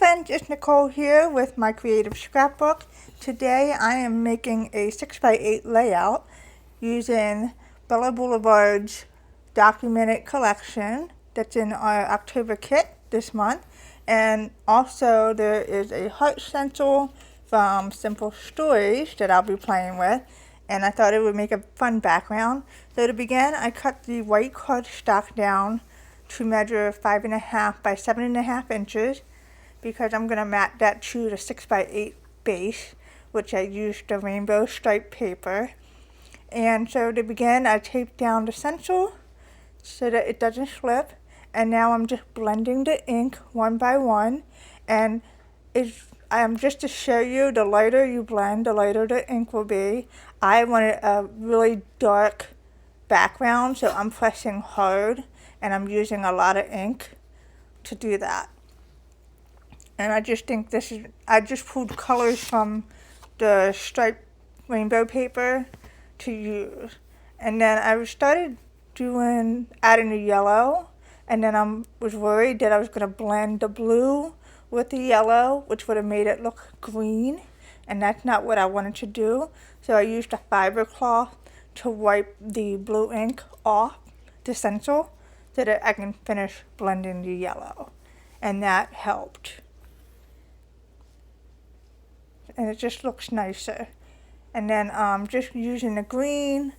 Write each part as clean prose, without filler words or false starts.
friends, it's Nicole here with My Creative Scrapbook. Today I am making a 6x8 layout using Bella Blvd Document Collection that's in our October kit this month. And also there is a heart stencil from Simple Stories that I'll be playing with. And I thought it would make a fun background. So to begin, I cut the white cardstock down to measure 5.5 by 7.5 inches. Because I'm going to mat that to the 6x8 base, which I used the rainbow stripe paper. And so to begin, I taped down the stencil so that it doesn't slip. And now I'm just blending the ink one by one. And just to show you, the lighter you blend, the lighter the ink will be. I wanted a really dark background, so I'm pressing hard. And I'm using a lot of ink to do that. And I just think I just pulled colors from the striped rainbow paper to use. And then I started adding the yellow, and then I was worried that I was going to blend the blue with the yellow, which would have made it look green, and that's not what I wanted to do. So I used a fiber cloth to wipe the blue ink off the stencil so that I can finish blending the yellow, and that helped. And it just looks nicer. And then just using the green,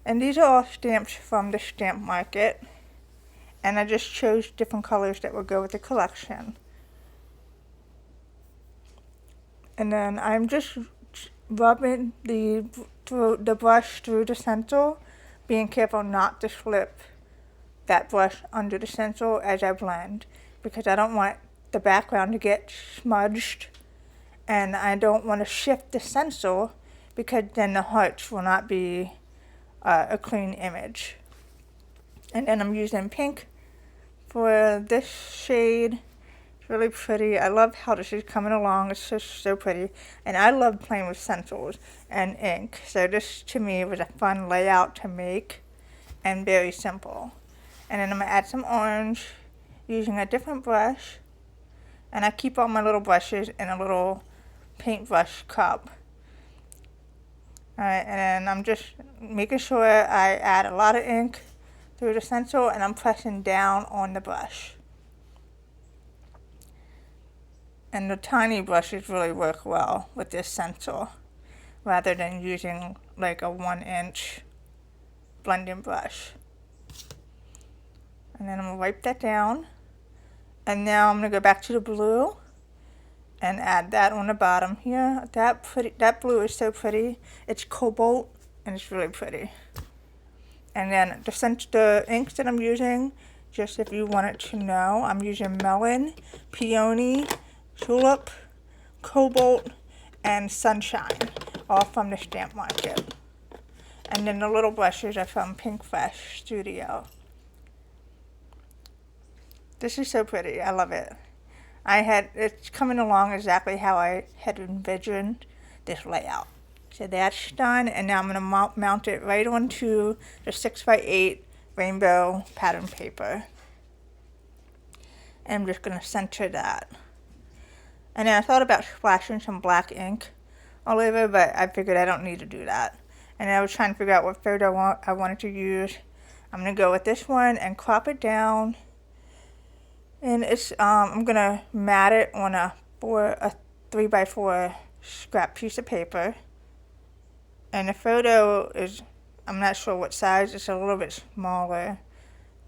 and these are all stamps from the stamp market, and I just chose different colors that would go with the collection. And then I'm just rubbing the brush through the stencil, being careful not to slip that brush under the stencil as I blend, because I don't want the background to get smudged. And I don't want to shift the stencil because then the hearts will not be a clean image. And then I'm using pink for this shade. It's really pretty. I love how this is coming along. It's so pretty. And I love playing with stencils and ink. So this to me was a fun layout to make and very simple. And then I'm going to add some orange using a different brush. And I keep all my little brushes in a little paintbrush cup. Alright, and then I'm just making sure I add a lot of ink through the stencil, and I'm pressing down on the brush. And the tiny brushes really work well with this stencil, rather than using like a 1-inch blending brush. And then I'm going to wipe that down. And now I'm going to go back to the blue and add that on the bottom here. That blue is so pretty. It's cobalt and it's really pretty. And then the inks that I'm using, just if you wanted to know, I'm using melon, peony, tulip, cobalt, and sunshine, all from the stamp market. And then the little brushes are from Pink Fresh Studio. This is so pretty. I love it. It's coming along exactly how I had envisioned this layout. So that's done, and now I'm going to mount it right onto the 6x8 rainbow pattern paper. And I'm just going to center that. And then I thought about splashing some black ink all over, but I figured I don't need to do that. And I was trying to figure out what photo I wanted to use. I'm going to go with this one and crop it down. And I'm going to mat it on a 3x4 scrap piece of paper. And the photo is, I'm not sure what size, it's a little bit smaller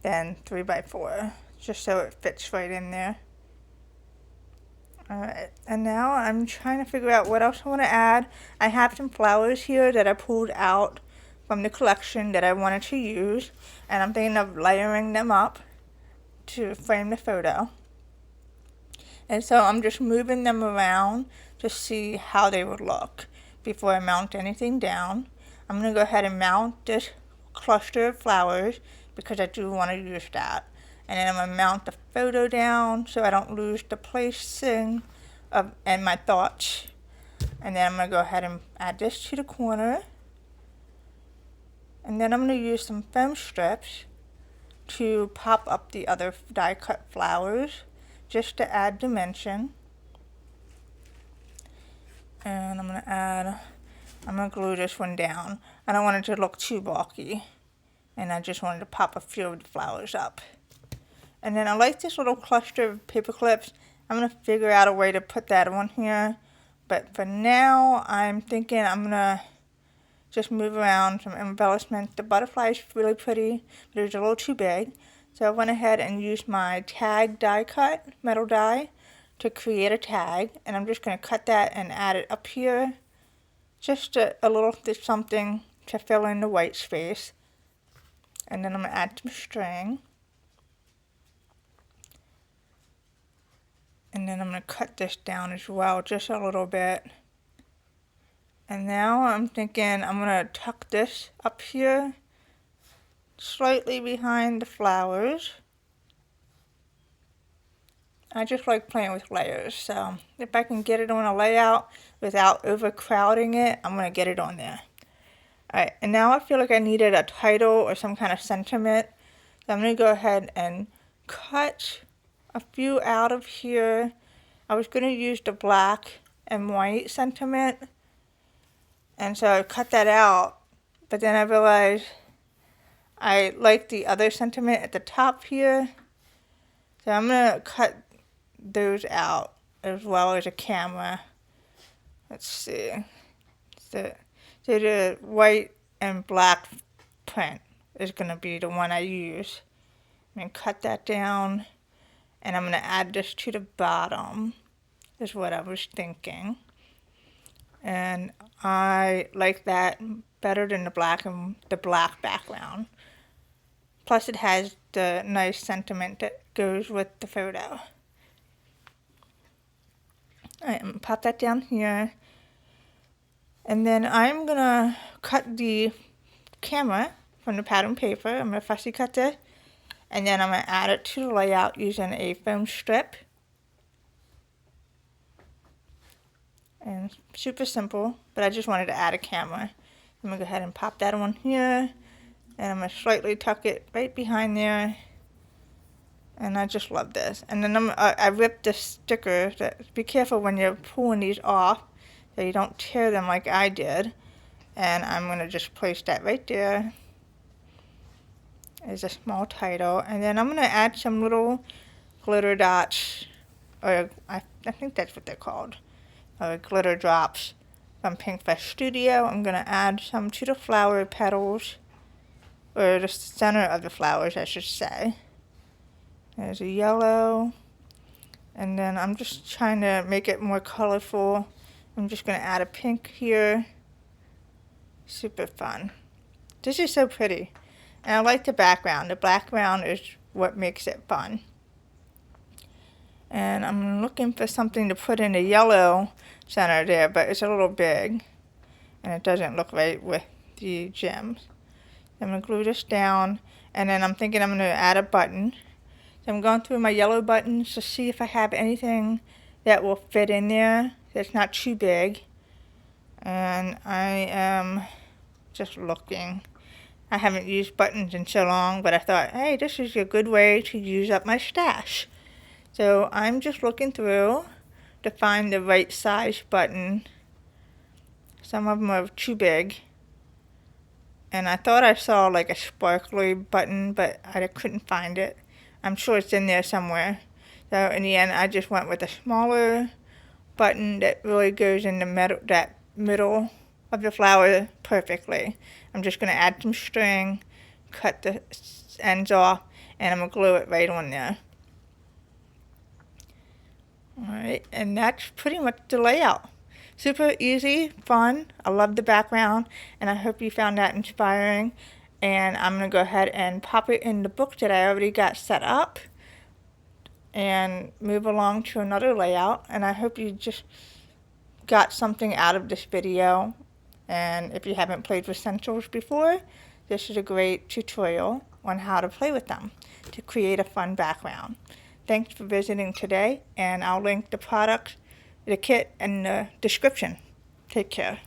than 3x4, just so it fits right in there. Alright, and now I'm trying to figure out what else I want to add. I have some flowers here that I pulled out from the collection that I wanted to use, and I'm thinking of layering them up to frame the photo. And so I'm just moving them around to see how they would look before I mount anything down. I'm going to go ahead and mount this cluster of flowers because I do want to use that. And then I'm going to mount the photo down so I don't lose the placing and my thoughts. And then I'm going to go ahead and add this to the corner. And then I'm going to use some foam strips to pop up the other die cut flowers just to add dimension. And I'm gonna glue this one down. I don't want it to look too bulky. And I just wanted to pop a few of the flowers up. And then I like this little cluster of paper clips. I'm gonna figure out a way to put that on here. But for now, I'm thinking I'm gonna just move around some embellishment. The butterfly is really pretty, but it was a little too big. So I went ahead and used my tag die cut, metal die, to create a tag. And I'm just gonna cut that and add it up here. Just a little something to fill in the white space. And then I'm gonna add some string. And then I'm going to cut this down as well, just a little bit. And now I'm thinking I'm going to tuck this up here, slightly behind the flowers. I just like playing with layers, so if I can get it on a layout without overcrowding it, I'm going to get it on there. Alright, and now I feel like I needed a title or some kind of sentiment. So I'm going to go ahead and cut a few out of here. I was going to use the black and white sentiment, and so I cut that out, but then I realized I like the other sentiment at the top here, so I'm going to cut those out as well as a camera. Let's see, so the white and black print is going to be the one I use. I'm going to cut that down. And I'm going to add this to the bottom, is what I was thinking. And I like that better than the black and the black background. Plus it has the nice sentiment that goes with the photo. Alright, I'm going to pop that down here. And then I'm going to cut the camera from the pattern paper. I'm going to fussy cut this. And then I'm going to add it to the layout using a foam strip. And super simple, but I just wanted to add a camera. I'm going to go ahead and pop that on here. And I'm going to slightly tuck it right behind there. And I just love this. And then I ripped the sticker. Be careful when you're pulling these off so you don't tear them like I did. And I'm going to just place that right there. Is a small title, and then I'm going to add some little glitter dots, or I think that's what they're called, glitter drops from Pinkfest Studio. I'm going to add some to the flower petals, or the center of the flowers I should say. There's a yellow, and then I'm just trying to make it more colorful. I'm just going to add a pink here. Super fun. This is so pretty. And I like the background. The background is what makes it fun. And I'm looking for something to put in the yellow center there, but it's a little big. And it doesn't look right with the gems. I'm going to glue this down. And then I'm thinking I'm going to add a button. So I'm going through my yellow buttons to see if I have anything that will fit in there that's not too big. And I am just looking. I haven't used buttons in so long, but I thought, hey, this is a good way to use up my stash. So I'm just looking through to find the right size button. Some of them are too big. And I thought I saw like a sparkly button, but I couldn't find it. I'm sure it's in there somewhere. So in the end, I just went with a smaller button that really goes in the middle of the flower perfectly. I'm just going to add some string, cut the ends off, and I'm going to glue it right on there. Alright, and that's pretty much the layout. Super easy, fun. I love the background, and I hope you found that inspiring. And I'm going to go ahead and pop it in the book that I already got set up and move along to another layout. And I hope you just got something out of this video. And if you haven't played with stencils before, this is a great tutorial on how to play with them to create a fun background. Thanks for visiting today, and I'll link the products, the kit, in the description. Take care.